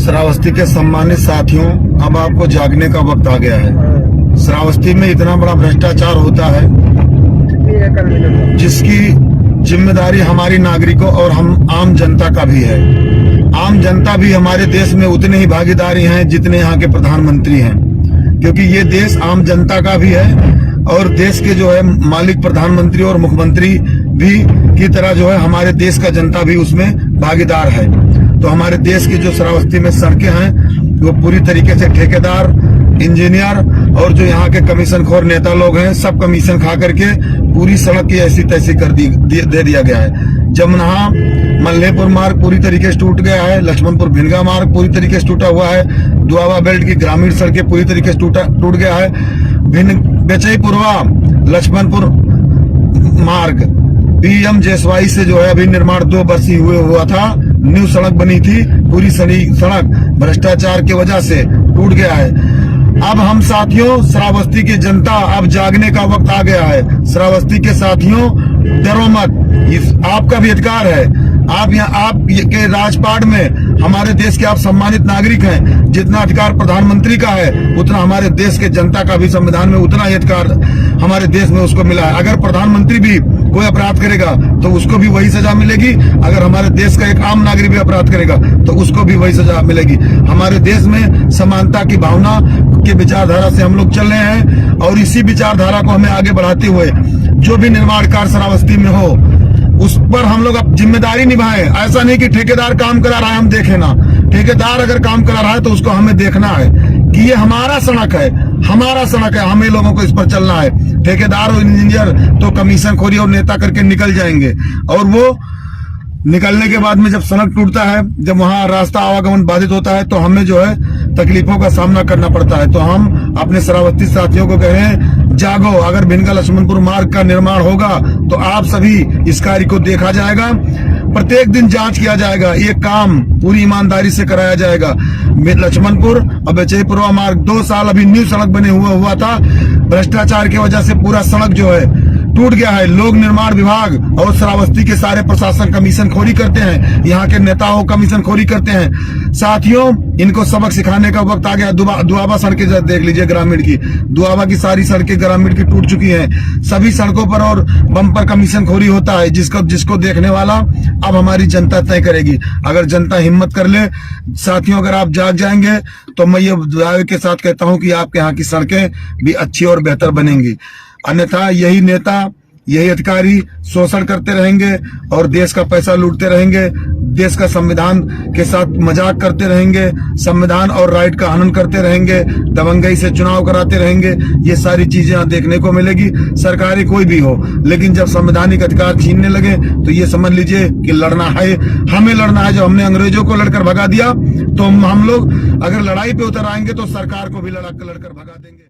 श्रावस्ती के सम्मानित साथियों, अब आपको जागने का वक्त आ गया है। श्रावस्ती में इतना बड़ा भ्रष्टाचार होता है जिसकी जिम्मेदारी हमारी नागरिकों और हम आम जनता का भी है। आम जनता भी हमारे देश में उतने ही भागीदारी हैं जितने यहाँ के प्रधानमंत्री हैं, क्योंकि ये देश आम जनता का भी है और देश के जो है मालिक प्रधानमंत्री और मुख्यमंत्री भी की तरह जो है हमारे देश का जनता भी उसमें भागीदार है। तो हमारे देश की जो श्रावस्ती में सड़कें हैं वो पूरी तरीके से ठेकेदार, इंजीनियर और जो यहाँ के कमीशनखोर नेता लोग हैं सब कमीशन खा करके पूरी सड़क की ऐसी तैसी कर दे दिया गया है। जमुना मल्लेपुर मार्ग पूरी तरीके से टूट गया है, लक्ष्मणपुर भिनगा मार्ग पूरी तरीके से टूटा हुआ है, दुआबा बेल्ट की ग्रामीण सड़कें पूरी तरीके से टूट गया है, बेचईपुरवा लक्ष्मणपुर मार्ग पीएम जेएसवाई से जो है अभी निर्माण 2 वर्ष ही हुआ था, न्यू सड़क बनी थी, पूरी सड़क भ्रष्टाचार की वजह से टूट गया है। अब हम साथियों, श्रावस्ती की जनता, अब जागने का वक्त आ गया है। श्रावस्ती के साथियों, डरो मत, आपका भी अधिकार है। आप के राजपाट में हमारे देश के आप सम्मानित नागरिक हैं। जितना अधिकार प्रधानमंत्री का है उतना हमारे देश के जनता का भी संविधान में उतना ही अधिकार हमारे देश में उसको मिला है। अगर प्रधानमंत्री भी कोई अपराध करेगा तो उसको भी वही सजा मिलेगी, अगर हमारे देश का एक आम नागरिक भी अपराध करेगा तो उसको भी वही सजा मिलेगी। हमारे देश में समानता की भावना के विचारधारा से हम लोग चल रहे हैं और इसी विचारधारा को हमें आगे बढ़ाते हुए जो भी निर्माण कार्य श्रावस्ती में हो उस पर हम लोग अब जिम्मेदारी निभाएं। ऐसा नहीं कि ठेकेदार काम करा रहा है हम देखें ना, ठेकेदार अगर काम करा रहा है तो उसको हमें देखना है कि ये हमारा सड़क है, हमें लोगों को इस पर चलना है। ठेकेदार और इंजीनियर तो कमीशन खोरी और नेता करके निकल जाएंगे और वो निकलने के बाद में जब सड़क टूटता है, जब वहां रास्ता आवागमन बाधित होता है तो हमें जो है तकलीफों का सामना करना पड़ता है। तो हम अपने श्रावस्ती साथियों को कह रहे हैं, जागो। अगर भिनगा लक्ष्मणपुर मार्ग का निर्माण होगा तो आप सभी इस कार्य को देखा जाएगा, प्रत्येक दिन जांच किया जाएगा, ये काम पूरी ईमानदारी से कराया जाएगा। लक्ष्मणपुर और बेचईपुरवा मार्ग 2 साल अभी न्यू सड़क बने हुआ था, भ्रष्टाचार की वजह से पूरा सड़क जो है टूट गया है। लोग निर्माण विभाग और श्रावस्ती के सारे प्रशासन कमीशन खोरी करते हैं, यहाँ के नेताओं कमीशन खोरी करते हैं। साथियों, इनको सबक सिखाने का वक्त आ गया। दुआबा सड़कें देख लीजिए, ग्रामीण की दुआबा की सारी सड़कें ग्रामीण की टूट चुकी हैं। सभी सड़कों पर और बम्पर कमीशन खोरी होता है, जिसको देखने वाला अब हमारी जनता तय करेगी। अगर जनता हिम्मत कर ले साथियों, अगर आप जाग जाएंगे तो मैं ये दावे के साथ कहता हूँ कि आपके यहाँ की सड़कें भी अच्छी और बेहतर बनेंगी। अन्यथा यही नेता, यही अधिकारी शोषण करते रहेंगे और देश का पैसा लूटते रहेंगे, देश का संविधान के साथ मजाक करते रहेंगे, संविधान और राइट का हनन करते रहेंगे, दबंगई से चुनाव कराते रहेंगे। ये सारी चीजें यहाँ देखने को मिलेगी, सरकारी कोई भी हो। लेकिन जब संवैधानिक अधिकार छीनने लगे तो ये समझ लीजिए कि लड़ना है, हमें लड़ना है। जो हमने अंग्रेजों को लड़कर भगा दिया तो हम लोग अगर लड़ाई पे उतर आएंगे तो सरकार को भी लड़कर भगा देंगे।